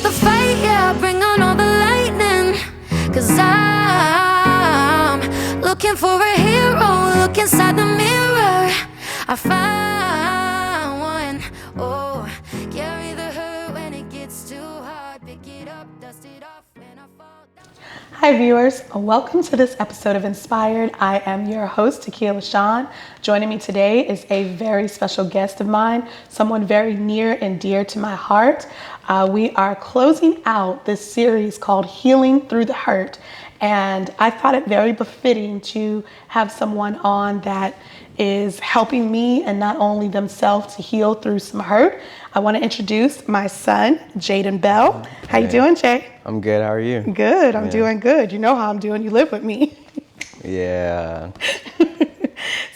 the fight, yeah, bring on all the lightning. 'Cause I'm looking for a hero, look inside the mirror. I found one, oh, carry the hurt when it gets too hard. Pick it up, dust it off when I fall down. Hi viewers, welcome to this episode of Inspired. I am your host, Takia LaShawn. Joining me today is a very special guest of mine, someone very near and dear to my heart. We are closing out this series called Healing Through the Hurt, and I thought it very befitting to have someone on that is helping me and not only themselves to heal through some hurt. I want to introduce my son, Jaeden Bell. How you doing, Jay? I'm good. How are you? Good. I'm doing good. You know how I'm doing. You live with me. Yeah.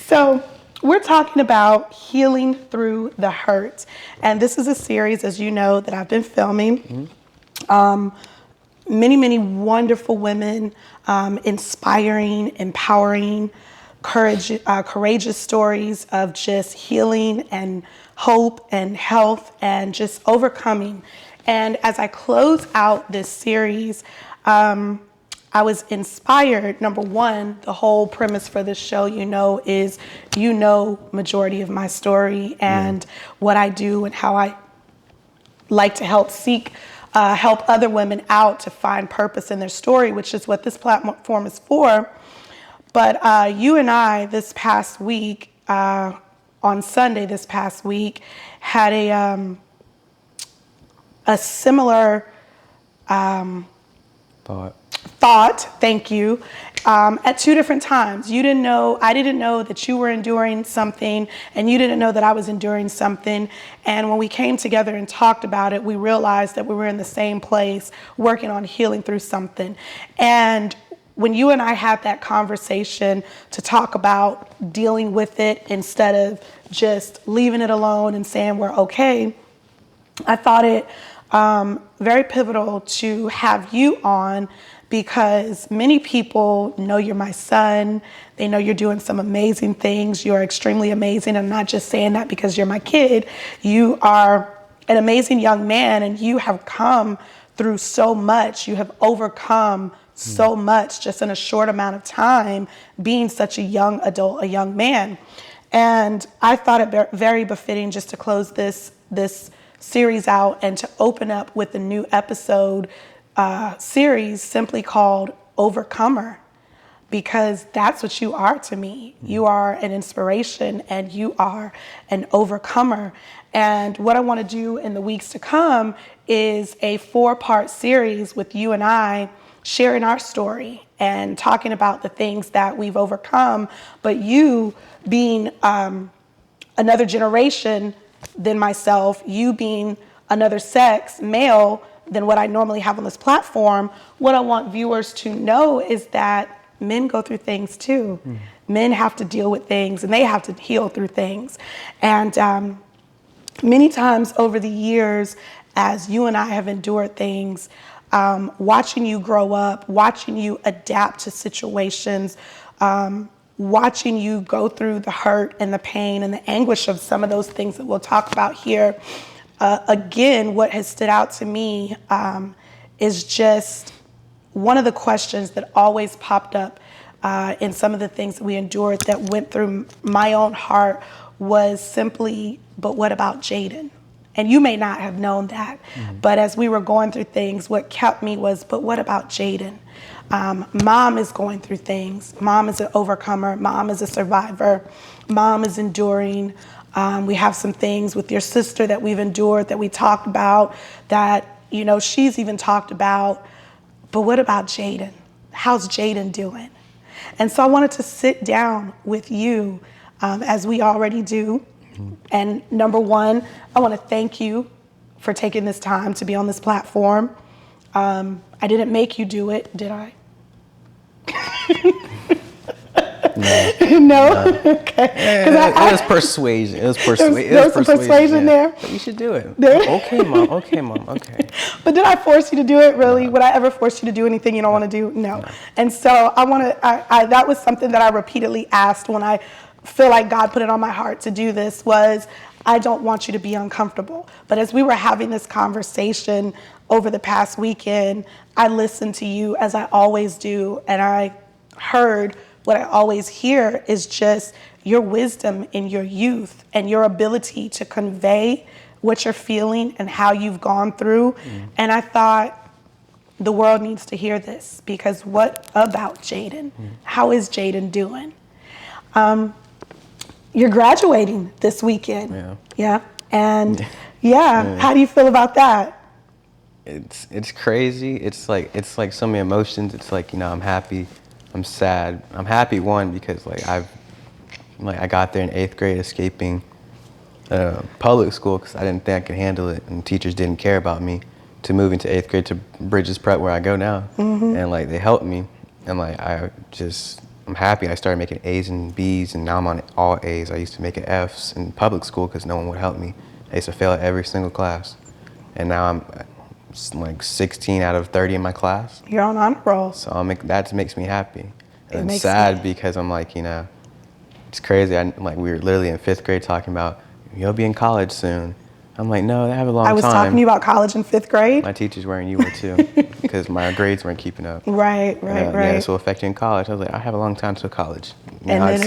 So we're talking about healing through the hurt. And this is a series, as you know, that I've been filming. Many wonderful women, inspiring, empowering, courageous stories of just healing and hope and health and just overcoming. And as I close out this series, I was inspired. Number one, the whole premise for this show, is, majority of my story and what I do and how I like to help other women out to find purpose in their story, which is what this platform is for. But you and I this past week, on Sunday this past week, had a similar thought, thank you, at two different times. I didn't know that you were enduring something, and you didn't know that I was enduring something. And when we came together and talked about it, we realized that we were in the same place, working on healing through something. And when you and I had that conversation to talk about dealing with it instead of just leaving it alone and saying we're okay, I thought it very pivotal to have you on, because many people know you're my son. They know you're doing some amazing things. You're extremely amazing. I'm not just saying that because you're my kid. You are an amazing young man, and you have come through so much. You have overcome so much just in a short amount of time, being such a young adult, a young man. And I thought it very befitting just to close this series out and to open up with a new episode series simply called Overcomer, because that's what you are to me. You are an inspiration and you are an overcomer. And what I want to do in the weeks to come is a 4-part series with you and I sharing our story and talking about the things that we've overcome, but you being another generation than myself, you being another sex, male, than what I normally have on this platform. What I want viewers to know is that men go through things too. Men have to deal with things, and they have to heal through things. And many times over the years, as you and I have endured things, watching you grow up, watching you adapt to situations, watching you go through the hurt and the pain and the anguish of some of those things that we'll talk about here. Again, what has stood out to me is just one of the questions that always popped up in some of the things that we endured that went through my own heart was simply, but what about Jaeden? And you may not have known that, but as we were going through things, what kept me was, but what about Jaeden? Mom is going through things. Mom is an overcomer. Mom is a survivor. Mom is enduring. We have some things with your sister that we've endured that we talked about that, she's even talked about. But what about Jaeden? How's Jaeden doing? And so I wanted to sit down with you, as we already do. And number one, I want to thank you for taking this time to be on this platform. I didn't make you do it, did I? No? Okay. It was persuasion. There was some persuasion there. But you should do it. Okay, mom. Okay. But did I force you to do it, really? No. Would I ever force you to do anything you don't want to do? No. And so that was something that I repeatedly asked when I feel like God put it on my heart to do this, was I don't want you to be uncomfortable. But as we were having this conversation over the past weekend, I listened to you as I always do, and I heard what I always hear is just your wisdom in your youth and your ability to convey what you're feeling and how you've gone through. And I thought, the world needs to hear this, because what about Jaeden? How is Jaeden doing? You're graduating this weekend. Yeah. And how do you feel about that? It's crazy. It's like so many emotions. It's like, you know, I'm happy, I'm sad. I'm happy, one, because like I got there in 8th grade escaping public school because I didn't think I could handle it, and teachers didn't care about me, to moving to 8th grade to Bridges Prep, where I go now. And like they helped me, and like I'm happy. I started making A's and B's, and now I'm on all A's. I used to make F's in public school because no one would help me. I used to fail at every single class, and now I'm like 16 out of 30 in my class. You're on honor roll. So that makes me happy. And it's sad because I'm like, you know, it's crazy. Like we were literally in 5th grade talking about, you'll be in college soon. I'm like, no, I have a long time. I was talking to you about college in 5th grade. My teachers were, and you were too, because my grades weren't keeping up. Right. Yeah, this will affect you in college. I was like, I have a long time till college. And now then it's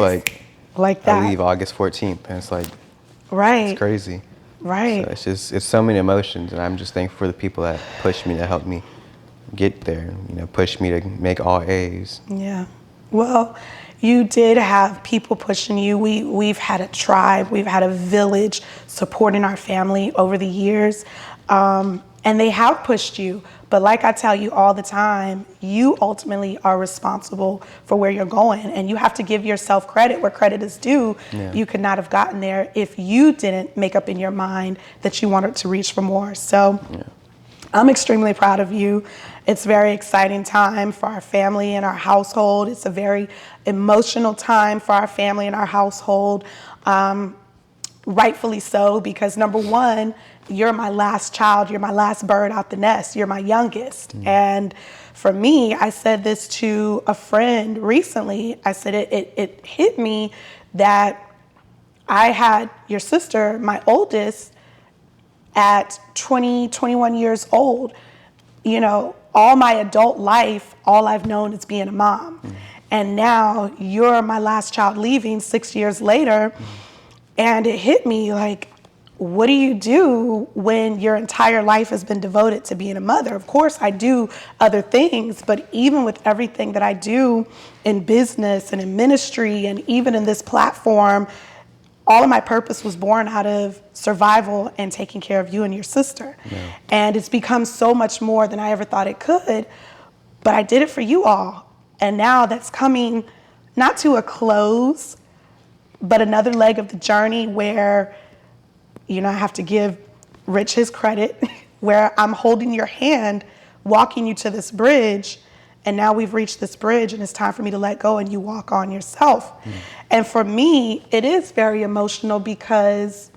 like that. I leave August 14th, and it's like, right. It's crazy. Right. So it's so many emotions, and I'm just thankful for the people that pushed me, to help me get there. You know, push me to make all A's. Yeah. Well, you did have people pushing you. We've had a tribe, we've had a village supporting our family over the years, and they have pushed you. But like I tell you all the time, you ultimately are responsible for where you're going, and you have to give yourself credit where credit is due. You could not have gotten there if you didn't make up in your mind that you wanted to reach for more. So I'm extremely proud of you. It's a very exciting time for our family and our household. It's a very emotional time for our family and our household. Rightfully so, because number one, you're my last child, you're my last bird out the nest, you're my youngest. And for me, I said this to a friend recently, I said it hit me that I had your sister, my oldest, at 20, 21 years old. You know, all my adult life, all I've known is being a mom. And now you're my last child leaving 6 years later. And it hit me like, what do you do when your entire life has been devoted to being a mother? Of course, I do other things, but even with everything that I do in business and in ministry and even in this platform, all of my purpose was born out of survival and taking care of you and your sister. And it's become so much more than I ever thought it could, but I did it for you all. And now that's coming not to a close, but another leg of the journey where, you know, I have to give Rich his credit, where I'm holding your hand, walking you to this bridge, and now we've reached this bridge and it's time for me to let go and you walk on yourself. And for me, it is very emotional because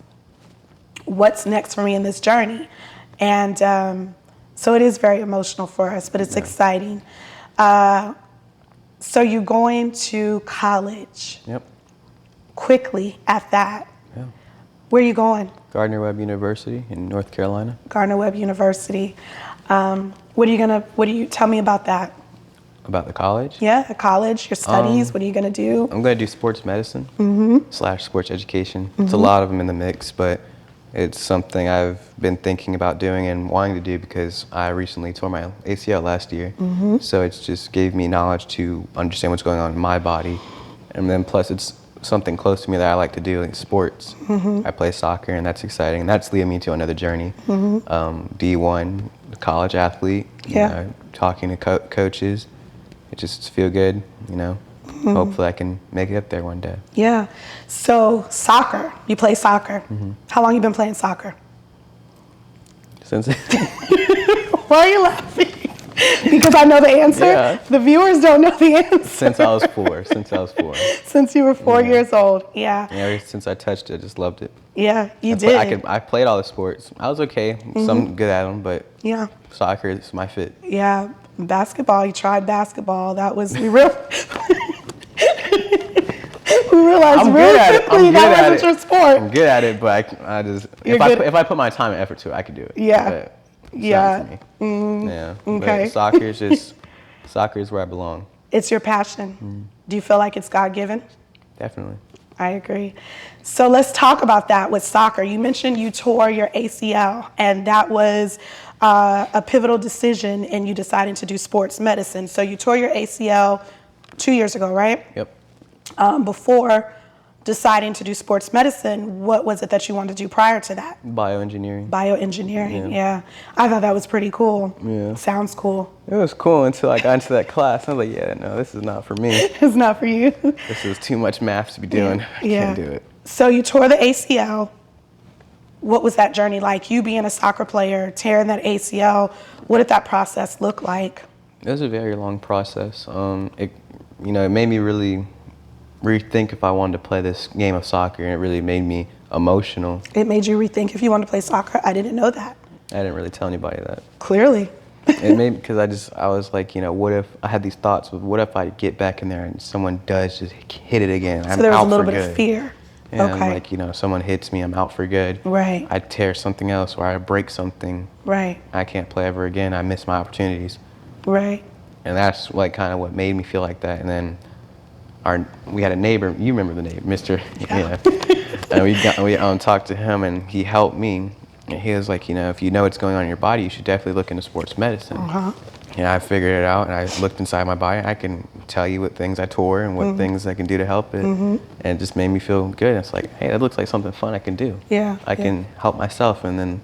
what's next for me in this journey? And so it is very emotional for us, but it's exciting. So you're going to college. Quickly at that. Where are you going? Gardner-Webb University in North Carolina. Gardner-Webb University. What do you tell me about that? About the college? Yeah, college, your studies, what are you gonna do? I'm gonna do sports medicine / sports education. It's a lot of them in the mix, but it's something I've been thinking about doing and wanting to do because I recently tore my ACL last year. So it's just gave me knowledge to understand what's going on in my body. And then plus it's something close to me that I like to do, like sports. I play soccer, and that's exciting. And that's leading me to another journey. D1, college athlete, you know, talking to coaches. It just feel good, you know. Hopefully I can make it up there one day. Yeah. So soccer, you play soccer. How long you been playing soccer? Since Why are you laughing? Because I know the answer. The viewers don't know the answer. Since I was 4. Since you were 4 years old. Ever since I touched it, I just loved it. Yeah, you did. I played all the sports. I was okay. Some good at them, but soccer is my fit. Yeah, basketball. You tried basketball. That was we really realized I'm really good at it. quickly I'm that good at wasn't your it. sport. I'm good at it, but I just You're if good. I put my time and effort to it, I could do it. Yeah. But it's Yeah. not for me. Yeah. Okay. But soccer is where I belong. It's your passion. Do you feel like it's God-given? Definitely. I agree. So let's talk about that with soccer. You mentioned you tore your ACL, and that was a pivotal decision in you deciding to do sports medicine. So you tore your ACL 2 years ago, right? Yep. Before deciding to do sports medicine, what was it that you wanted to do prior to that? Bioengineering. Bioengineering, yeah. I thought that was pretty cool. Yeah. Sounds cool. It was cool until I got into that class. I was like, yeah, no, this is not for me. It's not for you. This is too much math to be doing. I can't do it. So you tore the ACL. What was that journey like? You being a soccer player, tearing that ACL, what did that process look like? It was a very long process. It made me really rethink if I wanted to play this game of soccer, and it really made me emotional. It made you rethink if you wanted to play soccer? I didn't know that. I didn't really tell anybody that. Clearly. It made, because I was like, what if, I had these thoughts of what if I get back in there and someone does just hit it again? So there was a little bit of fear. Yeah, okay. I'm like, if someone hits me, I'm out for good. Right. I tear something else or I break something. Right. I can't play ever again. I miss my opportunities. Right. And that's like kind of what made me feel like that. And then we had a neighbor, you remember the neighbor, Mr. Yeah. And we talked to him, and he helped me. And he was like, if you know what's going on in your body, you should definitely look into sports medicine. And I figured it out, and I looked inside my body. I can tell you what things I tore and what things I can do to help it. And it just made me feel good. It's like, hey, that looks like something fun I can do. Yeah. I can help myself and then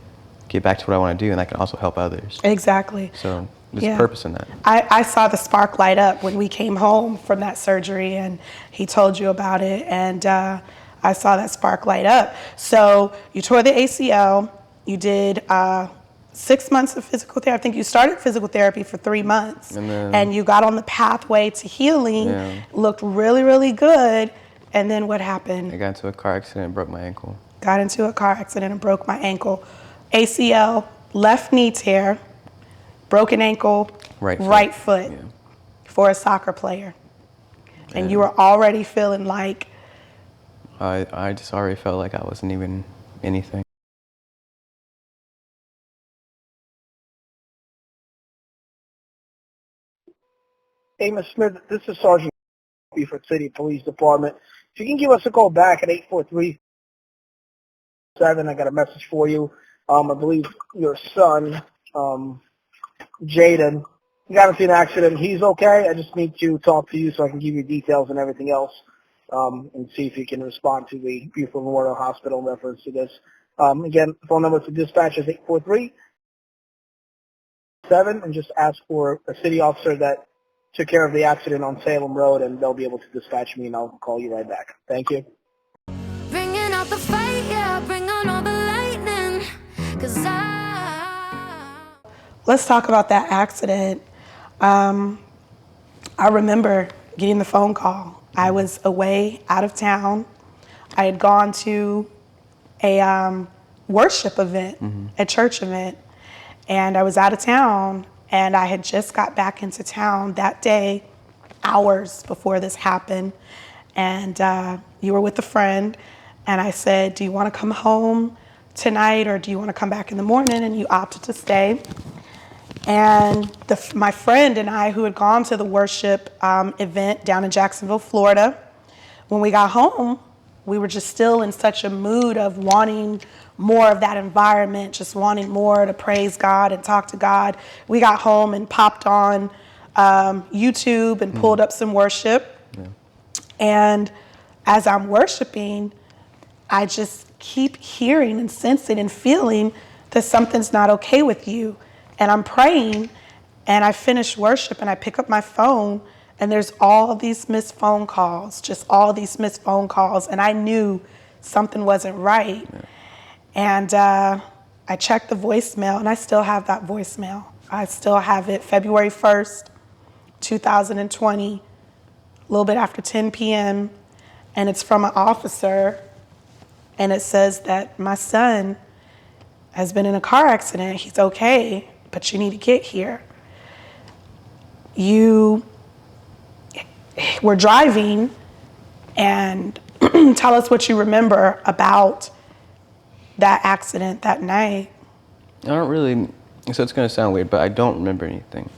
get back to what I want to do, and I can also help others. Exactly. So there's purpose in that. I saw the spark light up when we came home from that surgery, and he told you about it, and I saw that spark light up. So you tore the ACL, you did 6 months of physical therapy. I think you started physical therapy for 3 months, and you got on the pathway to healing, looked really, really good, and then what happened? I got into a car accident and broke my ankle. Got into a car accident and broke my ankle. ACL, left knee tear, broken ankle, right foot for a soccer player. And you were already feeling like? I just already felt like I wasn't even anything. Hey, Ms. Smith, this is Sergeant for City Police Department. If you can give us a call back at 843-7, I got a message for you. I believe your son, Jaeden, got into an accident. He's okay. I just need to talk to you so I can give you details and everything else, and see if you can respond to the Buford Memorial Hospital in reference to this. Again, phone number for dispatch is 843-7, and just ask for a city officer that took care of the accident on Salem Road, and they'll be able to dispatch me, and I'll call you right back. Thank you. Bringing out the fight, yeah, bring on all the lightning, 'cause Let's talk about that accident. I remember getting the phone call. I was away, out of town. I had gone to a worship event, a church event, and I was out of town, and I had just got back into town that day, hours before this happened. And you were with a friend, and I said, do you want to come home tonight, or do you want to come back in the morning? And you opted to stay. And my friend and I, who had gone to the worship event down in Jacksonville, Florida, when we got home, we were just still in such a mood of wanting more of that environment, just wanting more to praise God and talk to God. We got home and popped on YouTube and pulled up some worship. And as I'm worshiping, I just keep hearing and sensing and feeling that something's not okay with you. And I'm praying, and I finish worship, and I pick up my phone, and there's all these missed phone calls, just all these missed phone calls, and I knew something wasn't right. And I checked the voicemail, and I still have that voicemail. I still have it, February 1st, 2020, a little bit after 10 p.m., and it's from an officer, and it says that my son has been in a car accident. He's okay, but you need to get here. You were driving, and Tell us what you remember about that accident that night. I don't really, so it's going to sound weird, but I don't remember anything.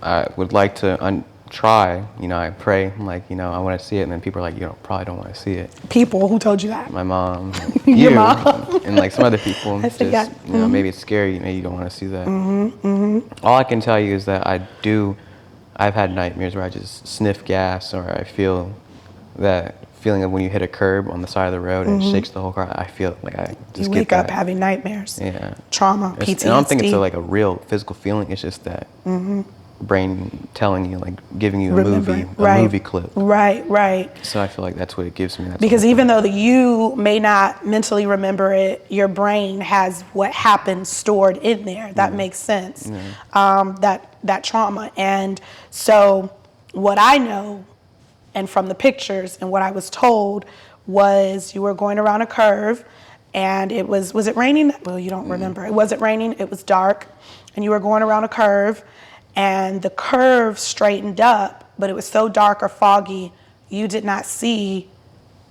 I would like to try, I pray, I'm like, I want to see it, and then people are like, probably don't want to see it. People, who told you that? My mom, Your you, mom. and like some other people. I forgot. Just, maybe it's scary, maybe you don't want to see that. All I can tell you is that I've had nightmares where I just sniff gas, or I feel that feeling of when you hit a curb on the side of the road and it shakes the whole car. I feel like I just You get wake up that. having nightmares. Yeah. Trauma, PTSD. And I don't think it's like a real physical feeling. It's just that brain telling you, like giving you a movie clip. Right. So I feel like that's what it gives me. Because even though you may not mentally remember it, your brain has what happened stored in there. That makes sense. That trauma. And so what I know, and from the pictures and what I was told, was you were going around a curve, and was it raining? Well, you don't remember. It wasn't raining, it was dark, and you were going around a curve, and the curve straightened up, but it was so dark or foggy, you did not see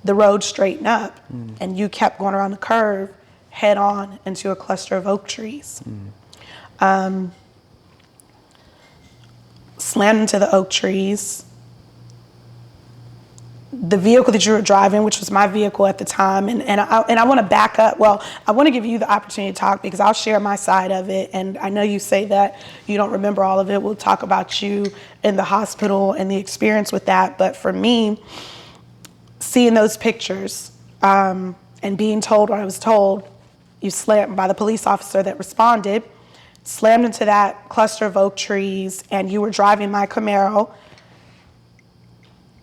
the road straighten up, and you kept going around the curve head on into a cluster of oak trees. Slammed into the oak trees. The vehicle that you were driving, which was my vehicle at the time, and I want to back up. Well, I want to give you the opportunity to talk, because I'll share my side of it, and I know you say that you don't remember all of it. We'll talk about you in the hospital and the experience with that. But for me, seeing those pictures and being told what I was told, you slammed by the police officer that responded, slammed into that cluster of oak trees, and you were driving my Camaro.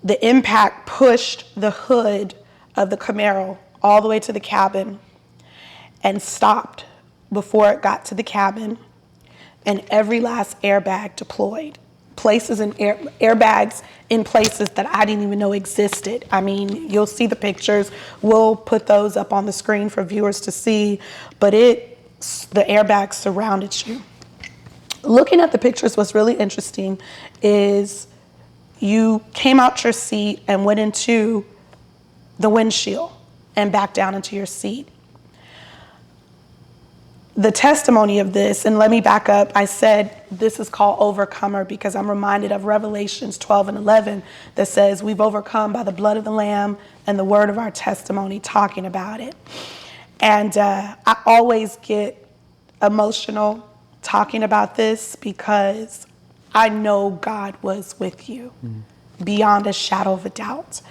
The impact pushed the hood of the Camaro all the way to the cabin and stopped before it got to the cabin, and every last airbag deployed. Places and airbags in places that I didn't even know existed. I mean, you'll see the pictures. We'll put those up on the screen for viewers to see, but the airbags surrounded you. Looking at the pictures, what's really interesting is you came out your seat and went into the windshield and back down into your seat. The testimony of this, and let me back up, I said this is called Overcomer because I'm reminded of Revelations 12:11 that says we've overcome by the blood of the Lamb and the word of our testimony, talking about it. And I always get emotional talking about this because I know God was with you beyond a shadow of a doubt.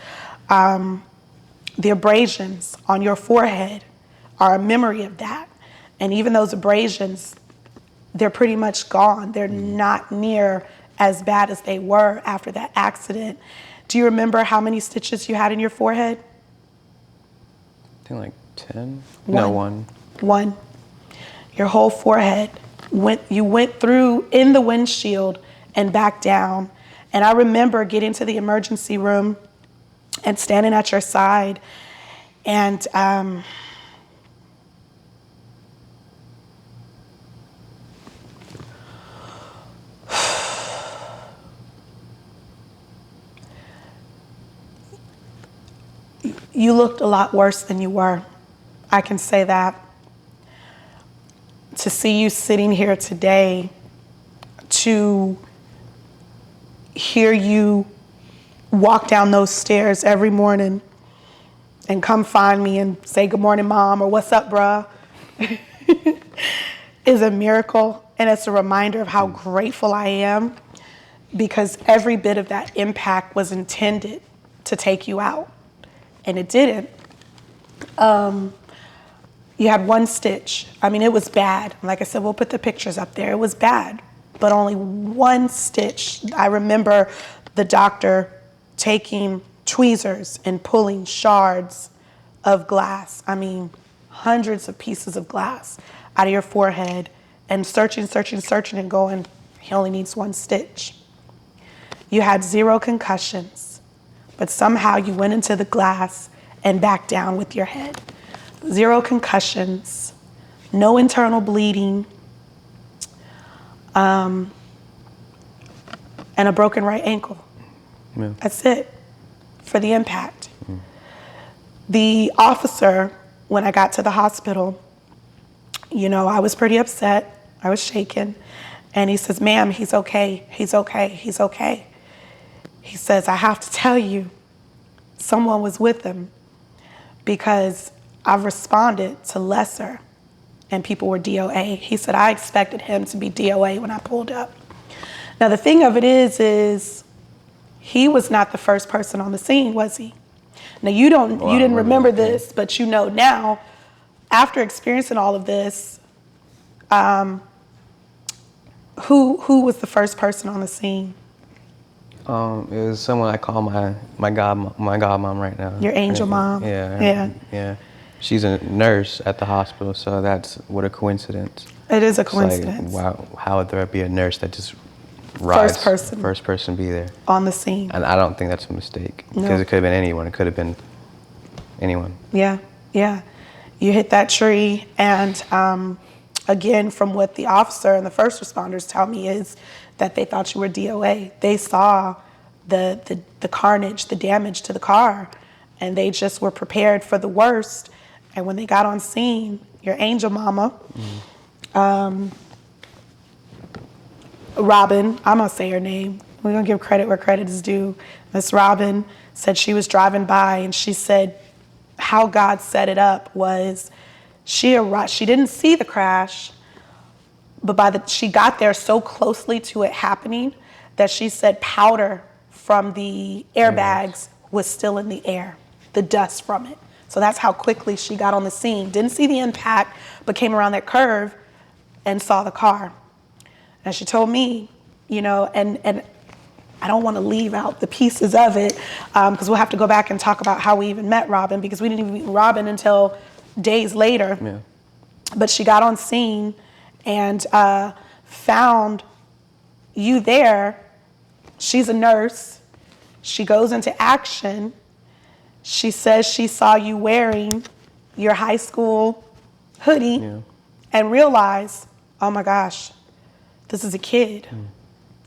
The abrasions on your forehead are a memory of that. And even those abrasions, they're pretty much gone. They're not near as bad as they were after that accident. Do you remember how many stitches you had in your forehead? I think like 10? One. No, one. One. Your whole forehead you went through in the windshield and back down. And I remember getting to the emergency room and standing at your side, and you looked a lot worse than you were. I can say that. To see you sitting here today, to hear you walk down those stairs every morning and come find me and say, "Good morning, Mom," or "What's up, bruh," is a miracle. And it's a reminder of how grateful I am, because every bit of that impact was intended to take you out, and it didn't. You had one stitch. I mean, it was bad. Like I said, we'll put the pictures up there. It was bad, but only one stitch. I remember the doctor taking tweezers and pulling shards of glass. I mean, hundreds of pieces of glass out of your forehead and searching and going, he only needs one stitch. You had 0 concussions, but somehow you went into the glass and back down with your head. 0 concussions, no internal bleeding, and a broken right ankle. Yeah. That's it for the impact. The officer, when I got to the hospital, you know, I was pretty upset. I was shaken. And he says, ma'am, he's okay. He's okay. He's okay. He says, I have to tell you, someone was with him because I've responded to lesser and people were DOA. He said, I expected him to be DOA when I pulled up. Now, the thing of it is he was not the first person on the scene, was he? Now, you didn't remember this, but you know now, after experiencing all of this, who was the first person on the scene? It was someone I call my godmom right now. Your angel mom? Yeah. She's a nurse at the hospital, so that's what a coincidence. It is a coincidence. It's like, wow, how would there be a nurse that just rides, first person be there on the scene? And I don't think that's a mistake, because it could have been anyone. It could have been anyone. Yeah. You hit that tree, and again, from what the officer and the first responders tell me is that they thought you were DOA. They saw the carnage, the damage to the car, and they just were prepared for the worst. And when they got on scene, your angel mama, Robin, I'm gonna say her name. We're gonna give credit where credit is due. Miss Robin said she was driving by, and she said how God set it up was she didn't see the crash, but she got there so closely to it happening that she said powder from the airbags was still in the air, the dust from it. So that's how quickly she got on the scene. Didn't see the impact, but came around that curve and saw the car. And she told me, you know, and I don't want to leave out the pieces of it, because we'll have to go back and talk about how we even met Robin, because we didn't even meet Robin until days later. Yeah. But she got on scene and found you there. She's a nurse. She goes into action. She says she saw you wearing your high school hoodie and realized, oh my gosh, this is a kid.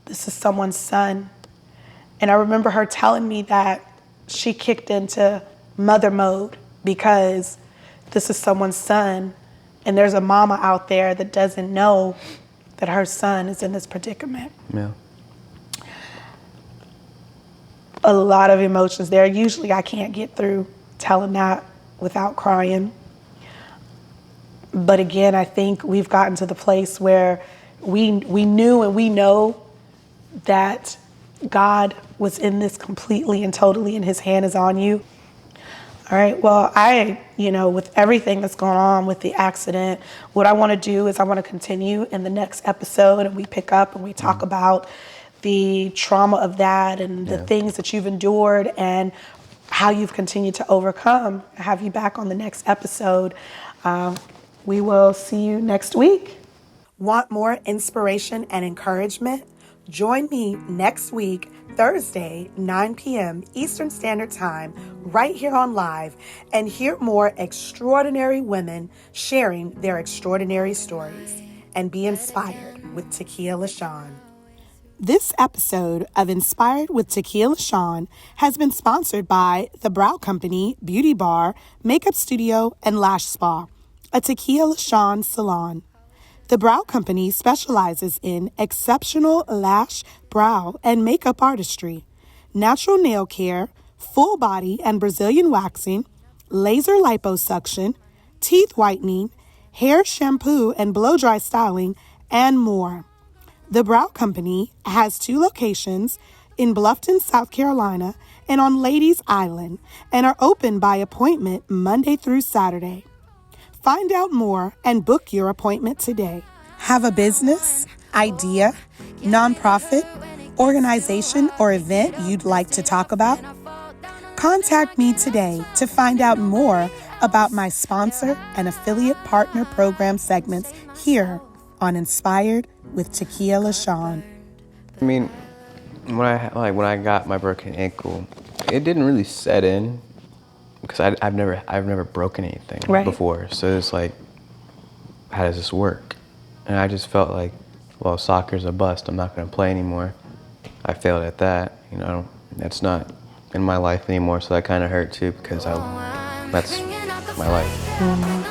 This is someone's son. And I remember her telling me that she kicked into mother mode because this is someone's son, and there's a mama out there that doesn't know that her son is in this predicament. Yeah. A lot of emotions there. Usually I can't get through telling that without crying. But again, I think we've gotten to the place where we knew and we know that God was in this completely and totally, and his hand is on you. All right, well, with everything that's going on with the accident, what I want to do is I want to continue in the next episode, and we pick up and we talk about the trauma of that and the things that you've endured and how you've continued to overcome. I'll have you back on the next episode. We will see you next week. Want more inspiration and encouragement? Join me next week, Thursday, 9 p.m. Eastern Standard Time, right here on Live, and hear more extraordinary women sharing their extraordinary stories. And be inspired with Takia LaShawn. This episode of Inspired with Takia LaShawn has been sponsored by The Brow Company, Beauty Bar, Makeup Studio, and Lash Spa, a Takia LaShawn salon. The Brow Company specializes in exceptional lash, brow, and makeup artistry, natural nail care, full body and Brazilian waxing, laser liposuction, teeth whitening, hair shampoo and blow dry styling, and more. The Brow Company has 2 locations in Bluffton, South Carolina, and on Ladies Island, and are open by appointment Monday through Saturday. Find out more and book your appointment today. Have a business, idea, nonprofit, organization, or event you'd like to talk about? Contact me today to find out more about my sponsor and affiliate partner program segments here on Inspired with Takia LaShawn. I mean, when I got my broken ankle, it didn't really set in because I've never broken anything before. So it's like, how does this work? And I just felt like, well, soccer's a bust. I'm not going to play anymore. I failed at that. That's not in my life anymore. So that kind of hurt too, because I That's my life.